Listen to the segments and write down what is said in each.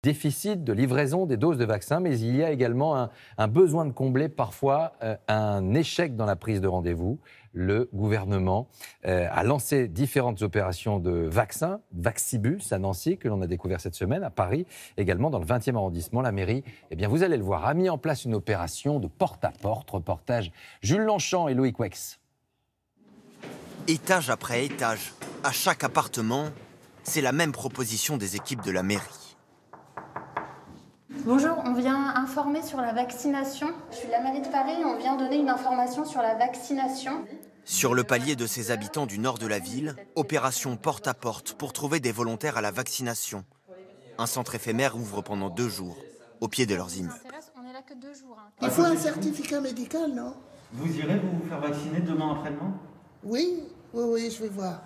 Déficit de livraison des doses de vaccins, mais il y a également un besoin de combler parfois un échec dans la prise de rendez-vous. Le gouvernement a lancé différentes opérations de vaccins, Vaccibus à Nancy, que l'on a découvert cette semaine, à Paris, également dans le 20e arrondissement. La mairie, eh bien, vous allez le voir, a mis en place une opération de porte-à-porte. Reportage Jules Longchamp et Loïc Wex. Étage après étage, à chaque appartement, c'est la même proposition des équipes de la mairie. Bonjour, on vient informer sur la vaccination. Je suis de la mairie de Paris et on vient donner une information sur la vaccination. Sur le palier de ses habitants du nord de la ville, opération porte à porte pour trouver des volontaires à la vaccination. Un centre éphémère ouvre pendant 2 jours, au pied de leurs immeubles. Il faut un certificat médical, non? Vous irez vous faire vacciner demain après-demain? Oui, je vais voir.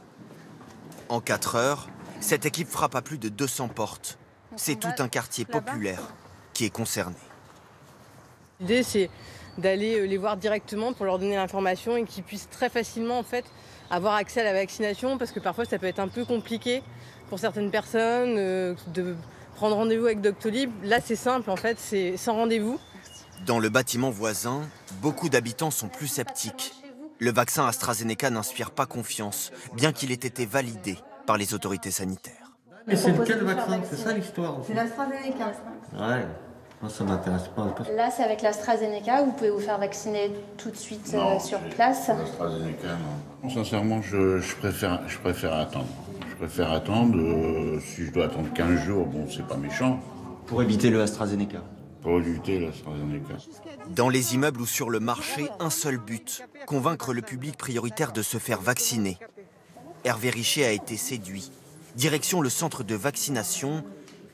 En 4 heures, cette équipe frappe à plus de 200 portes. C'est tout un quartier populaire qui est concerné. L'idée, c'est d'aller les voir directement pour leur donner l'information et qu'ils puissent très facilement en fait, avoir accès à la vaccination, parce que parfois ça peut être un peu compliqué pour certaines personnes de prendre rendez-vous avec Doctolib. Là, c'est simple, en fait, c'est sans rendez-vous. Dans le bâtiment voisin, beaucoup d'habitants sont plus sceptiques. Le vaccin AstraZeneca n'inspire pas confiance, bien qu'il ait été validé par les autorités sanitaires. Mais c'est lequel vaccin? C'est ça l'histoire? C'est l'AstraZeneca. Ouais, moi ça m'intéresse pas. Là, c'est avec l'AstraZeneca. Vous pouvez vous faire vacciner tout de suite sur place. AstraZeneca, non. Sincèrement, je préfère attendre. Je préfère attendre. Si je dois attendre 15 jours, bon, c'est pas méchant. Pour éviter le AstraZeneca. Pour éviter l'AstraZeneca. Dans les immeubles ou sur le marché, un seul but, convaincre le public prioritaire de se faire vacciner. Hervé Richer a été séduit. Direction le centre de vaccination,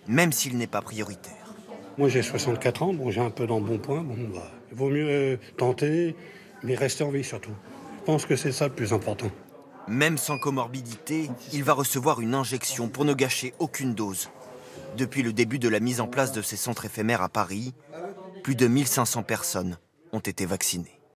même s'il n'est pas prioritaire. Moi j'ai 64 ans, j'ai un peu d'embonpoint. Il vaut mieux tenter, mais rester en vie surtout. Je pense que c'est ça le plus important. Même sans comorbidité, il va recevoir une injection pour ne gâcher aucune dose. Depuis le début de la mise en place de ces centres éphémères à Paris, plus de 1500 personnes ont été vaccinées.